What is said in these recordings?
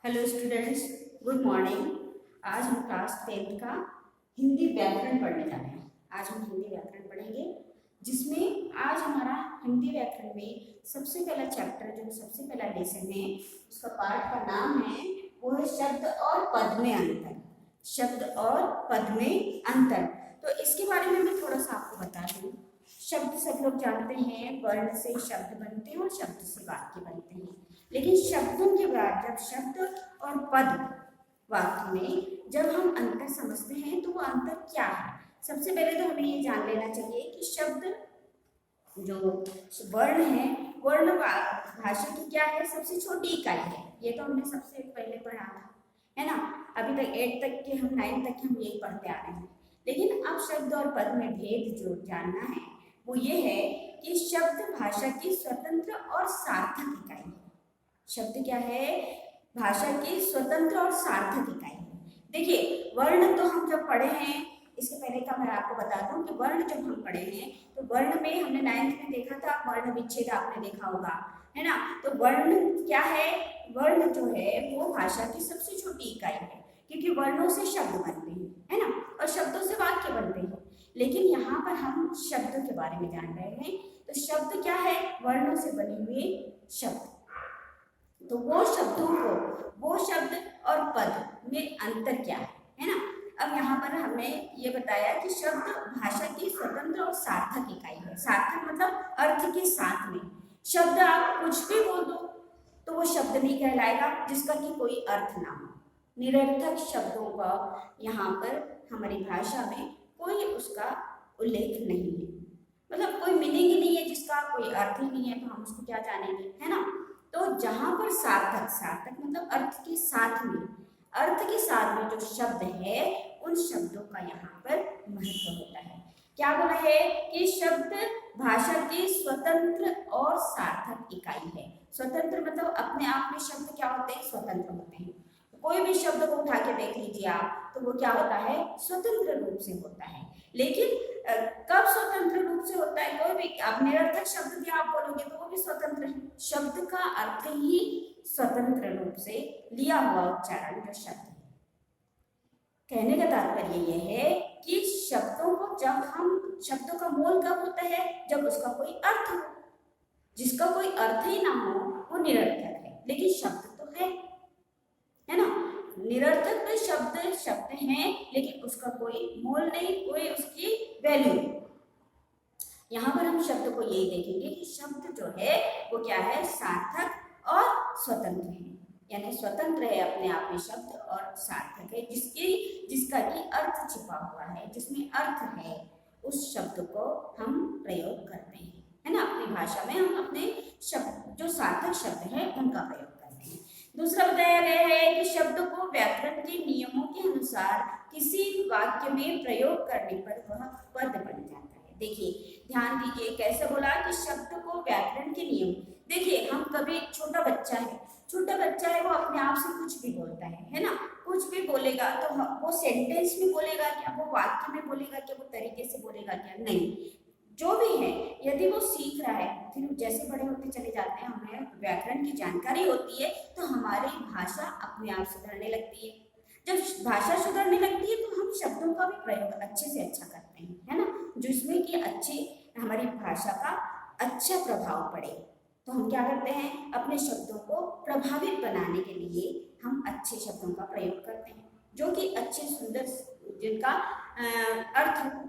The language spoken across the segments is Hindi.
Hello students, good morning. आज हम क्लास 10th का हिंदी व्याकरण पढ़ने जा रहे हैं। आज हम हिंदी व्याकरण पढ़ेंगे, जिसमें आज हमारा हिंदी व्याकरण में सबसे पहला चैप्टर, जो सबसे पहला लेसन है, उसका पाठ का नाम है, वो है शब्द और पद में अंतर। शब्द और पद में अंतर। तो इसके बारे में मैं थोड़ा सा आपको बता दूं। शब्द सब लोग जानते हैं, वर्ण से शब्द बनते हैं और शब्द से वाक्य बनते हैं। लेकिन शब्दों के बाद जब शब्द और पद वाक्य में जब हम अंतर समझते हैं तो वो अंतर क्या है। सबसे पहले तो हमें ये जान लेना चाहिए कि शब्द जो वर्ण है, वर्ण भाषा की क्या है, सबसे छोटी इकाई है। ये तो हमने सबसे पहले पढ़ा था, है ना। अभी तक 8 तक के, हम 9 तक के हम यही पढ़ते आ रहे हैं। लेकिन अब शब्द और पद में भेद जो जानना है वो ये है कि शब्द भाषा की स्वतंत्र और सार्थक इकाई है। शब्द क्या है? भाषा की स्वतंत्र और सार्थक इकाई है। देखिए, वर्ण तो हम जब पढ़े हैं, इसके पहले का मैं आपको बता दूं कि वर्ण जब हम पढ़े हैं तो वर्ण में हमने 9th में देखा था, वर्ण विच्छेद आपने देखा होगा, है ना। तो वर्ण क्या है? वर्ण जो है वो भाषा की सबसे छोटी इकाई है, क्योंकि वर्णों से शब्द बनते हैं, है ना, और शब्दों से वाक्य बनते हैं। लेकिन यहाँ पर हम शब्दों के बारे में जान रहे हैं। तो शब्द क्या है? वर्णों से बने हुए शब्द। तो वो शब्दों को, वो शब्द और पद में अंतर क्या है ना। अब यहाँ पर हमने ये बताया कि शब्द भाषा की स्वतंत्र और सार्थक इकाई है। सार्थक मतलब अर्थ के साथ में। शब्द आप कुछ भी बोल दो तो वो शब्द नहीं कहलाएगा जिसका कि कोई अर्थ ना हो। निरर्थक शब्दों का यहाँ पर हमारी भाषा में कोई उसका उल्लेख नहीं है, मतलब कोई मीनिंग ही नहीं है, जिसका कोई अर्थ ही नहीं है, तो हम उसको क्या जानेंगे, है ना। तो जहां पर सार्थक, सार्थक मतलब अर्थ के साथ में, अर्थ के साथ में जो शब्द है, उन शब्दों का यहाँ पर महत्व होता है। क्या बोला है कि शब्द भाषा की स्वतंत्र और सार्थक इकाई है। स्वतंत्र मतलब अपने आप में शब्द क्या होते हैं? स्वतंत्र होते हैं। कोई भी शब्द को उठा के देख लीजिए आप, तो वो क्या होता है? स्वतंत्र रूप से होता है। लेकिन कब स्वतंत्र रूप से होता है? कोई भी आप निरर्थक शब्द भी आप बोलोगे तो वो भी स्वतंत्र है। शब्द का अर्थ ही स्वतंत्र रूप से लिया हुआ उच्चारण जो शब्द है। कहने का तात्पर्य यह है कि शब्दों को जब हम, शब्दों का मोल कब होता है? जब उसका कोई अर्थ हो। जिसका कोई अर्थ ही ना हो वो निरर्थक है। लेकिन शब्द तो है ना। निरर्थक में शब्द शब्द हैं, लेकिन उसका कोई मोल नहीं, कोई उसकी वैल्यू नहीं। यहाँ पर हम शब्द को यही देखेंगे कि शब्द जो है वो क्या है? सार्थक और स्वतंत्र है। यानी स्वतंत्र है अपने आप में शब्द, और सार्थक है जिसका कि अर्थ छिपा हुआ है, जिसमें अर्थ है, उस शब्द को हम प्रयोग करते हैं, है ना। अपनी भाषा में हम अपने शब्द, जो सार्थक शब्द है, उनका प्रयोग करते हैं। दूसरा बताया गया है कि शब्द को व्याकरण के नियमों के अनुसार किसी वाक्य में प्रयोग करने पर वह पद बन जाता है। देखिए, ध्यान दीजिए, कैसे बोला कि शब्द को व्याकरण के नियम। देखिए, हम कभी, छोटा बच्चा है, छोटा बच्चा है, वो अपने आप से कुछ भी बोलता है ना। कुछ भी बोलेगा तो वो सेंटेंस में बोलेगा क्या? वो वाक्य में बोलेगा क्या? वो तरीके से बोलेगा क्या? नहीं। जो भी है, यदि वो सीख रहा है, फिर जैसे बड़े होते चले जाते हैं, हमें व्याकरण की जानकारी होती है, तो हमारी भाषा अपने आप सुधरने लगती है। जब भाषा सुधरने लगती है तो हम शब्दों का भी प्रयोग अच्छे से अच्छा करते हैं, है ना, जिसमें कि अच्छी हमारी भाषा का अच्छा प्रभाव पड़े। तो हम क्या करते हैं? अपने शब्दों को प्रभावित बनाने के लिए हम अच्छे शब्दों का प्रयोग करते हैं, जो कि अच्छे सुंदर, जिनका अर्थ हो,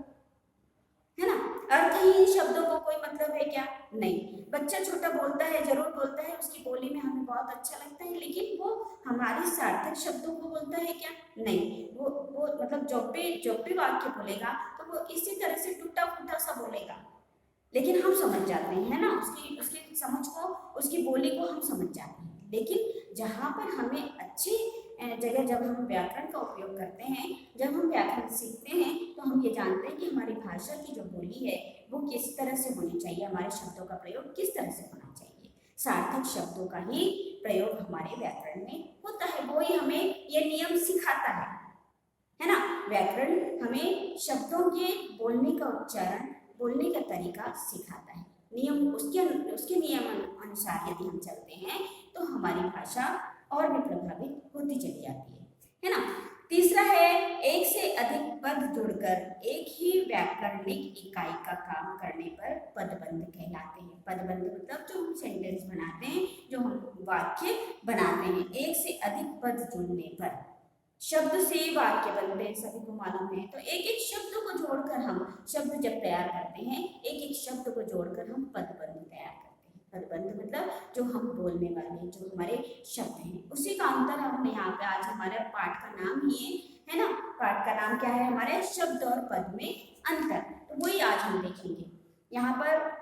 है ना। अर्थहीन शब्दों को कोई मतलब है क्या? नहीं। बच्चा छोटा बोलता है, जरूर बोलता है, उसकी बोली में हमें बहुत अच्छा लगता है, लेकिन वो हमारे सार्थक शब्दों को बोलता है क्या? नहीं। वो मतलब जब भी वाक्य बोलेगा तो वो इसी तरह से टूटा फूटा सा बोलेगा, लेकिन हम समझ जाते हैं, है ना, उसकी उसकी समझ को, उसकी बोली को हम समझ जाते हैं। लेकिन जहाँ पर हमें अच्छी जगह, जब हम व्याकरण का उपयोग करते हैं, जब हम व्याकरण सीखते हैं, तो हम ये जानते हैं कि हमारी भाषा की जो बोली है वो किस तरह से होनी चाहिए, हमारे शब्दों का प्रयोग किस तरह से होना चाहिए। सार्थक शब्दों का ही प्रयोग हमारे व्याकरण में होता है, वो ही हमें ये नियम सिखाता है ना। व्याकरण हमें शब्दों के बोलने का उच्चारण, बोलने का तरीका सिखाता है। नियम, उसके नियम अनुसार यदि हम चलते हैं तो हमारी भाषा और भी प्रभावित होती चली जाती है ना। तीसरा है एक से अधिक पद जुड़कर एक ही व्याकरणिक इकाई का काम करने पर पदबंध कहलाते हैं। पदबंध मतलब जो हम सेंटेंस बनाते हैं, जो हम वाक्य बनाते हैं, एक से अधिक पद जुड़ने पर शब्द से वाक्य बनते हैं, सभी को मालूम है। तो एक एक शब्द को जोड़कर हम शब्द जब तैयार करते हैं, एक एक शब्द को जोड़कर हम पदबंध तैयार करते हैं। पदबंध मतलब जो हम बोलने वाले, जो हमारे शब्द हैं, उसी का अंतर हम यहाँ पे आज हमारे पाठ का नाम ही है ना। पाठ का नाम क्या है हमारे, शब्द और पद में अंतर। तो वही आज हम देखेंगे यहाँ पर।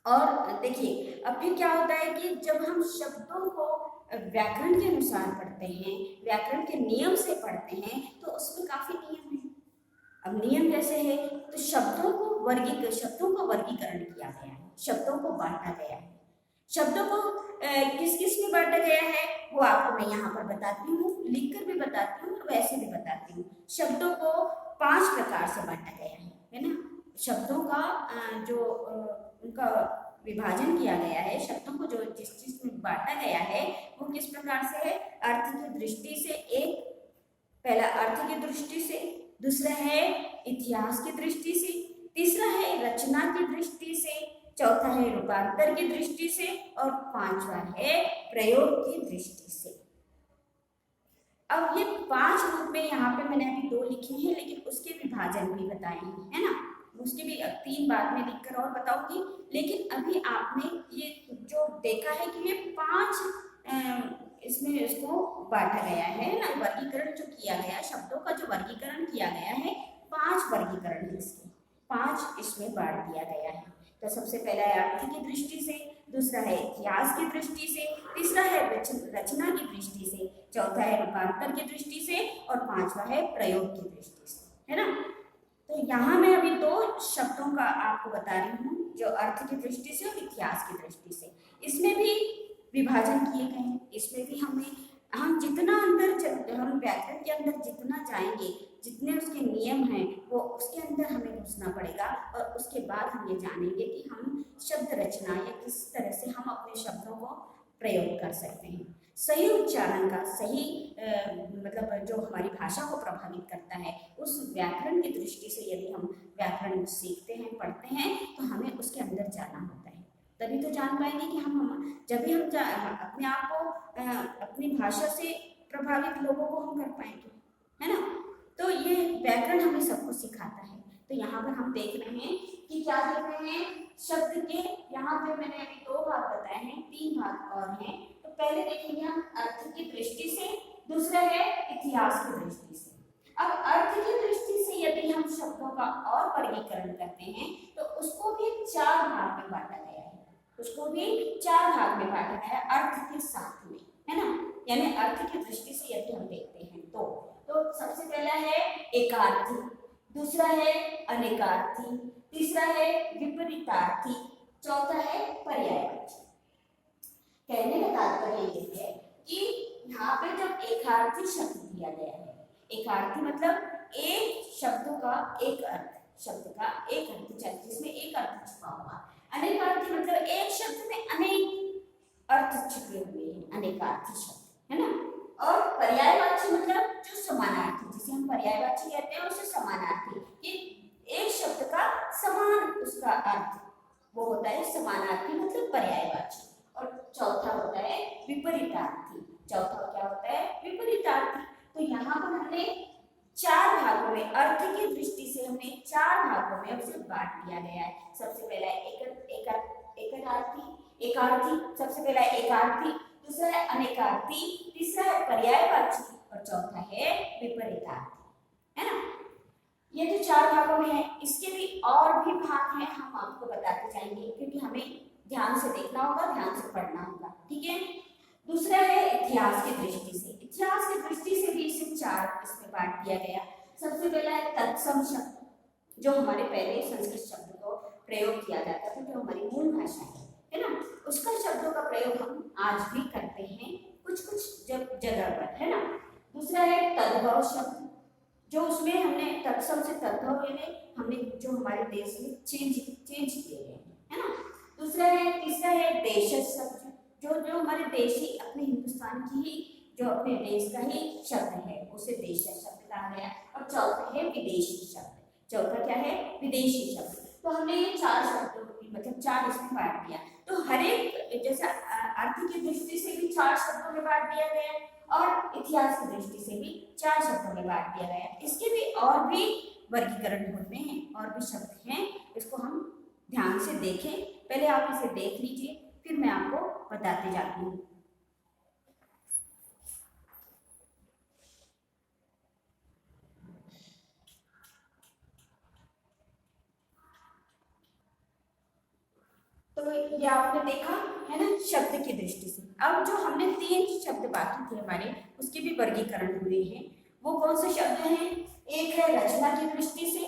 और देखिए अब फिर क्या होता है कि जब हम शब्दों को व्याकरण के अनुसार पढ़ते हैं, व्याकरण के नियम से पढ़ते हैं, तो उसमें काफी नियम है। अब नियम कैसे है, तो शब्दों को वर्गीकरण किया गया है, शब्दों को बांटा गया है। शब्दों को किस किस में बांटा गया है वो आपको मैं यहाँ पर बताती हूँ, लिखकर भी बताती हूँ और वैसे भी बताती हूँ। शब्दों को 5 प्रकार से बांटा गया है ना। शब्दों का जो उनका विभाजन किया गया है, शब्दों को जो जिस चीज में बांटा गया है वो किस प्रकार से है। अर्थ की दृष्टि से, पहला अर्थ की दृष्टि से, दूसरा है इतिहास की दृष्टि से, तीसरा है रचना की दृष्टि से, चौथा है रूपांतर की दृष्टि से और पांचवा है प्रयोग की दृष्टि से। अब ये 5 रूप में यहाँ पे मैंने अभी 2 लिखे हैं, लेकिन उसके विभाजन भी बताए हैं, है ना। उसके भी 3 बाद में लिखकर और बताऊंगी। लेकिन अभी आपने ये जो देखा है कि ये 5 इसमें इसको बांटा गया है ना, वर्गीकरण जो किया गया, शब्दों का जो वर्गीकरण किया गया है, 5 वर्गीकरण है इसके, 5 इसमें बांट दिया गया है। तो सबसे पहला है अर्थ की दृष्टि से, दूसरा है इतिहास की दृष्टि से, तीसरा है रचना की दृष्टि से, चौथा है रूपांतर की दृष्टि से और पांचवा है प्रयोग की दृष्टि से, है ना। तो यहाँ मैं अभी 2 शब्दों का आपको बता रही हूँ, जो अर्थ की दृष्टि से और इतिहास की दृष्टि से। इसमें भी विभाजन किए गए हैं, इसमें भी हम जितना हम व्याकरण के अंदर जितना जाएंगे, जितने उसके नियम हैं वो उसके अंदर हमें घुसना पड़ेगा और उसके बाद हम ये जानेंगे कि हम शब्द रचना या किस तरह से हम अपने शब्दों को प्रयोग कर सकते हैं। सही उच्चारण का सही मतलब जो हमारी भाषा को प्रभावित करता है, उस व्याकरण की दृष्टि से यदि हम व्याकरण सीखते हैं, पढ़ते हैं, तो हमें उसके अंदर जाना होता है। तभी तो जान पाएंगे कि जब भी हम अपने आप को अपनी भाषा से प्रभावित लोगों को हम कर पाएंगे, है ना। तो ये व्याकरण हमें सब कुछ सिखाता है। तो यहाँ पर हम देख रहे हैं कि क्या देख रहे हैं, शब्द के यहाँ पे मैंने अभी 2 भाग बताए हैं, 3 भाग और हैं। तो पहले देखेंगे हम अर्थ की दृष्टि से, दूसरा है इतिहास की दृष्टि से। अब अर्थ की दृष्टि से यदि हम शब्दों का और वर्गीकरण करते हैं तो उसको भी 4 भाग में बांटा गया है, उसको भी 4 भाग में बांटा गया है अर्थ के साथ में, है ना। यानी अर्थ की दृष्टि से यदि हम देखते हैं तो सबसे पहला है एकार्थी, दूसरा है अनेकार्थी, तीसरा है विपरीतार्थी, चौथा है पर्यायवाची। कहने का तात्पर्य ये है कि यहाँ पे जब एकार्थी शब्द दिया गया है, एकार्थी मतलब एक शब्द का एक अर्थ, शब्द का एक अर्थ जिसमें एक अर्थ छुपा हुआ। अनेकार्थी मतलब एक शब्द में अनेक अर्थ छुपे हुए हैं, अनेकार्थी शब्द, है ना। और पर्यायवाची मतलब जो समानार्थी, जिसे हम पर्यायवाची कहते हैं, उसे समानार्थी, कि एक शब्द का समान उसका अर्थ, वो होता है समानार्थी मतलब पर्यायवाची। और चौथा होता है विपरीतार्थी, चौथा क्या होता है, विपरीतार्थी। तो यहाँ पर हमने 4 भागों में, अर्थ की दृष्टि से हमने 4 भागों में उसे बांट दिया गया है। सबसे पहला एकार्थी, सबसे पहला एकार्थी, दूसरा है अनेकार्थी, तीसरा है पर्यायवाची और चौथा है विपरीतार्थी, है ना। ये जो 4 भागों में है, इसके भी और भी भाग हैं, हम आपको बताते जाएंगे क्योंकि हमें ध्यान से देखना होगा, ध्यान से पढ़ना होगा, ठीक है। दूसरा है इतिहास की दृष्टि से, इतिहास की दृष्टि से भी इसे 4 इसमें बांट दिया गया। सबसे पहला है तत्सम शब्द, जो हमारे पहले संस्कृत शब्द को प्रयोग किया जाता था, जो हमारी मूल भाषा है ना, उसका शब्दों का प्रयोग हम आज भी करते हैं कुछ जगह पर, है ना। दूसरा है तद्भव शब्द, जो उसमें हमने तत्सम से तद्भव हमने जो हमारे देश में चेंज किए गए हैं, है ना। तीसरा है देशज शब्द, जो जो हमारे देशी अपने हिंदुस्तान की ही जो अपने देश का ही शब्द है उसे देशी शब्द कहा गया। और चौथा है विदेशी शब्द। चौथा क्या है? विदेशी शब्द। तो हमने ये चार शब्दों मतलब चार इसमें बांट दिया। तो हर एक जैसा अर्थ की दृष्टि से भी चार शब्दों में बांट दिया गया और इतिहास की दृष्टि से भी चार शब्दों में बांट दिया गया। इसके भी और भी वर्गीकरण होते हैं और भी शब्द हैं, इसको हम ध्यान से देखें। पहले आप इसे देख लीजिए, फिर मैं आपको बताते जाती हूँ। तो ये आपने देखा है ना शब्द की दृष्टि से। अब जो हमने तीन शब्द बाकी थे हमारे, उसके भी वर्गीकरण हुए हैं। वो कौन से शब्द हैं? एक है रचना की दृष्टि से,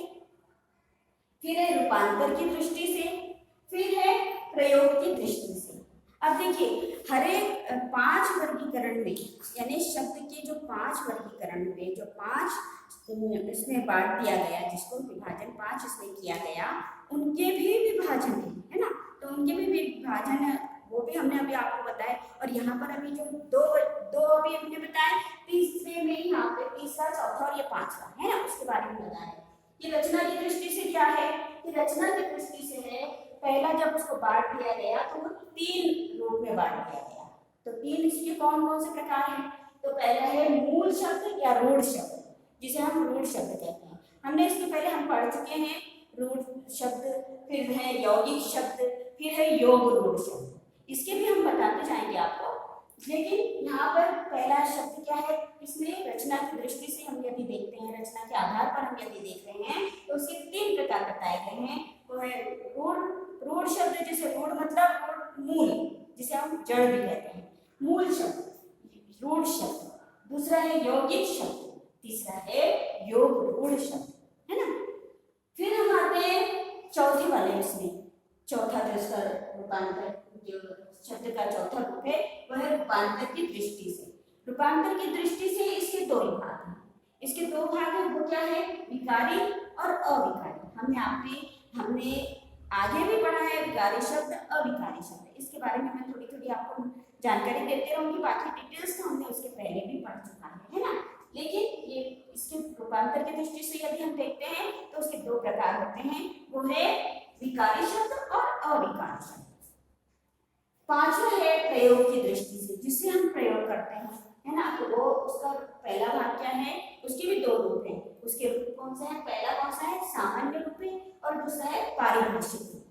फिर है रूपांतर की दृष्टि से, फिर है प्रयोग की दृष्टि से। अब देखिए हर एक पांच वर्गीकरण में, यानी शब्द के जो पांच वर्गीकरण में जो पांच इसमें बांट दिया गया, जिसको विभाजन पांच इसमें किया गया, उनके भी विभाजन है ना। तो उनके भी विभाजन वो भी हमने अभी आपको बताया। और यहाँ पर अभी जो दो दो अभी हमने बताए, तीसरे में यहाँ पे तीसरा, चौथा और ये पांचवा है ना, उसके बारे में बताया। ये रचना की दृष्टि से क्या है? कि रचना की दृष्टि से है, पहला जब उसको बांट दिया गया तो वो तीन रूप में बांट दिया गया। तो तीन इसके कौन कौन से प्रकार हैं? तो पहला है मूल शब्द या रूढ़ शब्द, जिसे हम रूढ़ शब्द कहते हैं। हमने इसके पहले हम पढ़ चुके हैं रूढ़ शब्द, फिर है यौगिक शब्द, फिर है योग रूढ़ शब्द। इसके भी हम बताते जाएंगे आपको। लेकिन यहाँ पर पहला शब्द क्या है? इसमें रचना की दृष्टि से हम यदि देखते हैं, रचना के आधार पर हम यदि देख रहे हैं, तो उसके तीन प्रकार बताए गए हैं। वो है रूढ़ रूढ़ शब्द, जैसे रूढ़ मतलब मूल, जिसे हम जड़ भी कहते हैं, मूल शब्द रूढ़ शब्द। दूसरा है यौगिक शब्द, तीसरा है योग रूढ़ शब्द, है ना। फिर हम आते हैं चौथे वाले, इसमें चौथा जो इसका रूपांतर, जो शब्द का चौथा रूप है वह है रूपांतर की दृष्टि से। रूपांतर की दृष्टि से इसके दो भाग हैं। इसके दो भाग हैं, वो क्या है? विकारी और अविकारी। हमने आगे भी पढ़ा है विकारी शब्द, अविकारी शब्द। इसके बारे में मैं थोड़ी थोड़ी आपको जानकारी देते रहूंगी। बाकी डिटेल्स तो हमने उसके पहले भी पढ़ चुका है ना। लेकिन ये इसके रूपांतर की दृष्टि से यदि हम देखते हैं तो उसके दो प्रकार होते हैं, वो है विकारी शब्द और अविकारी शब्द। पांचवा है प्रयोग की दृष्टि से, जिससे हम प्रयोग करते हैं, है ना। तो वो उसका पहला भाग क्या है? उसके भी दो रूप हैं। उसके रूप कौन सा है? पहला कौन सा है? सामान्य रूप है, और दूसरा है पारिभाषिक रूप।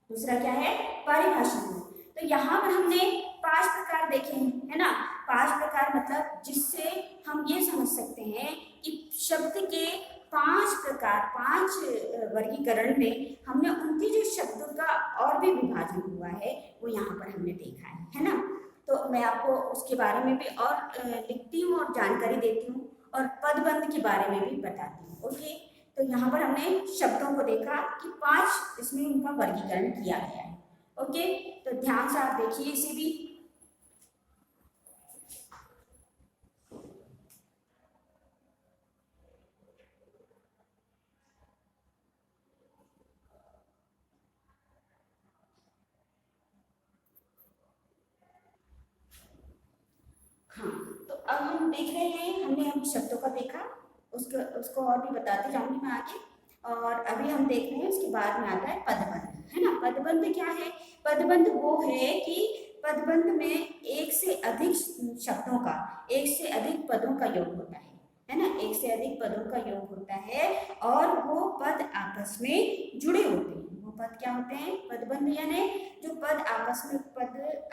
दूसरा क्या है? पारिभाषिक रूप। तो यहाँ पर हमने पांच प्रकार देखे हैं, है ना। पांच प्रकार मतलब जिससे हम ये समझ सकते हैं कि शब्द के पांच प्रकार, पांच वर्गीकरण में हमने उनके जो शब्दों का और भी विभाजन हुआ है वो यहाँ पर हमने देखा है ना। तो मैं आपको उसके बारे में भी और लिखती हूँ और जानकारी देती हूँ, और पदबंध के बारे में भी बताती हूँ। ओके, तो यहाँ पर हमने शब्दों को देखा कि पांच इसमें उनका वर्गीकरण किया गया है। ओके, तो ध्यान से आप देखिए इसे भी। हाँ, तो अब हम देख रहे हैं, हम शब्दों का देखा, उसको और भी बताते जाऊंगी मैं आगे। और अभी हम देख रहे हैं उसके बाद में आता है पदबंध, है ना। पदबंध क्या है? पदबंध वो है कि पदबंध में एक से अधिक शब्दों का, एक से अधिक पदों का योग होता है ना। एक से अधिक पदों का योग होता है और वो पद आपस में जुड़े होते हैं। वो पद क्या होते हैं? पदबंध यानी जो पद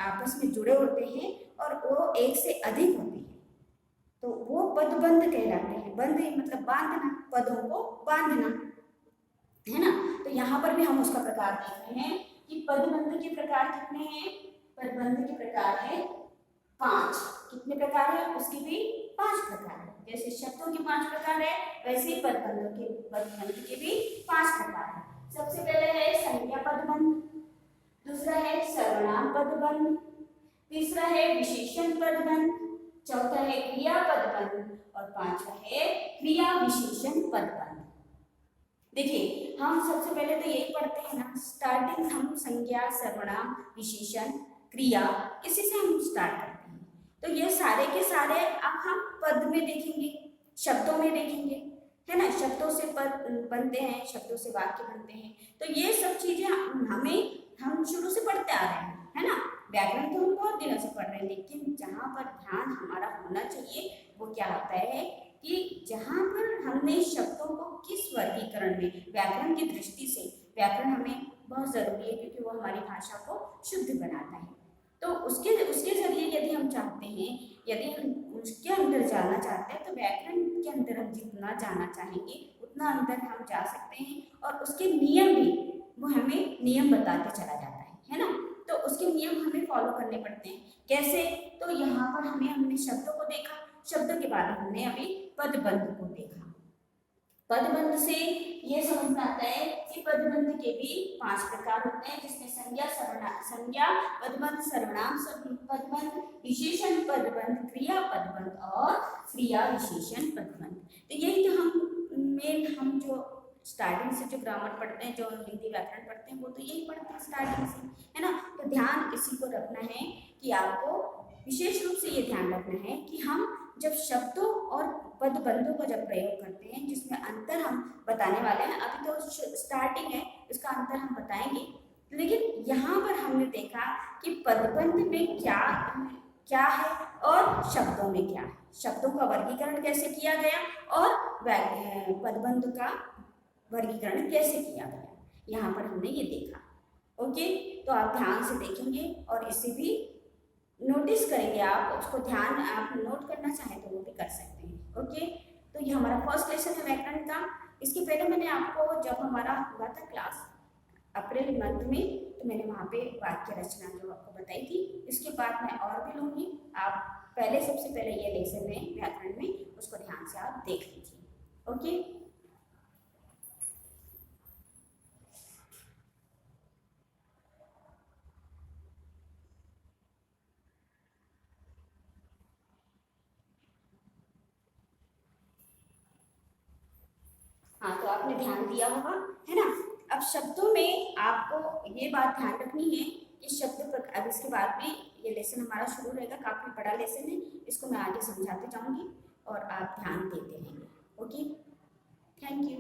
आपस में जुड़े होते हैं और वो एक से अधिक होते हैं, तो वो पदबंध कहलाते हैं। बंध मतलब बांधना, पदों को बांधना, है ना। तो यहाँ पर भी हम उसका प्रकार देख रहे हैं कि पदबंध के प्रकार कितने हैं? पदबंध के प्रकार है पांच। कितने प्रकार है? उसके भी पांच प्रकार है। जैसे शब्दों के पांच प्रकार है, वैसे ही पदबंध के भी पांच प्रकार है। सबसे पहले है संज्ञा पदबंध, दूसरा है सर्वनाम पदबंध, तीसरा है विशेषण पदबंध, चौथा है क्रिया पदबंध, और पांचवा है क्रिया विशेषण पदबंध। देखिए हम सबसे पहले तो यही पढ़ते हैं ना, स्टार्टिंग हम संज्ञा, सर्वनाम, विशेषण, क्रिया, इसी से हम स्टार्ट करते हैं। तो ये सारे के सारे अब हम पद में देखेंगे, शब्दों में देखेंगे, है ना। शब्दों से पद बनते हैं, शब्दों से वाक्य बनते हैं। तो ये सब चीजें हम शुरू से पढ़ते आ रहे हैं, है ना। व्याकरण तो हम बहुत दिनों से पढ़ रहे हैं, लेकिन जहाँ पर ध्यान हमारा होना चाहिए वो क्या होता है कि जहाँ पर हमने शब्दों को किस वर्गीकरण में, व्याकरण की दृष्टि से, व्याकरण हमें बहुत जरूरी है क्योंकि वो हमारी भाषा को शुद्ध बनाता है। तो उसके उसके जरिए यदि हम चाहते हैं, यदि हम उसके अंदर जाना चाहते हैं, तो व्याकरण के अंदर हम जितना जाना चाहेंगे उतना अंदर हम जा सकते हैं। और उसके नियम भी वो हमें नियम बताते चला जाता है ना। तो उसके नियम हमें फॉलो करने पड़ते हैं। कैसे? तो यहाँ पर हमने शब्दों को देखा, शब्दों के बाद हमने अभी पदबंध को देखा। पदबंध से ये समझ में आता है कि पदबंध के भी 5 प्रकार होते हैं, जिसमें संज्ञा पदबंध, सर्वनाम पदबंध, विशेषण पदबंध, क्रिया पदबंध और क्रिया विशेषण पदबंध। तो यही तो हम जो स्टार्टिंग से जो ग्रामर पढ़ते हैं, जो हिंदी व्याकरण पढ़ते हैं, वो तो यही पढ़ते हैं स्टार्टिंग से, है ना। तो ध्यान इसी को रखना है कि आपको विशेष रूप से ये ध्यान रखना है कि हम जब शब्दों और पदबंधों का जब प्रयोग करते हैं, जिसमें अंतर हम बताने वाले हैं, अभी तो स्टार्टिंग है, इसका अंतर हम बताएंगे। लेकिन यहाँ पर हमने देखा कि पदबंध में क्या क्या है और शब्दों में क्या है, शब्दों का वर्गीकरण कैसे किया गया और पदबंध का वर्गीकरण कैसे किया गया, यहाँ पर हमने ये देखा। ओके, तो आप ध्यान से देखेंगे और इसे भी नोटिस करेंगे, आप उसको ध्यान आप नोट करना चाहें तो वो भी कर सकते हैं। ओके, तो ये हमारा फर्स्ट लेसन है व्याकरण का। इसके पहले मैंने आपको, जब हमारा हुआ था क्लास अप्रैल मंथ में, तो मैंने वहाँ पे वाक्य रचना जो आपको बताई थी। इसके बाद मैं और भी लूँगी, आप पहले सबसे पहले ये लेसन है व्याकरण में, उसको ध्यान से आप देख लीजिए। ओके, हाँ, तो आपने ध्यान दिया होगा, है ना। अब शब्दों में आपको ये बात ध्यान रखनी है कि अब इसके बाद में ये लेसन हमारा शुरू रहेगा, काफ़ी बड़ा लेसन है, इसको मैं आगे समझाते जाऊंगी और आप ध्यान देते रहेंगे। Okay, thank you.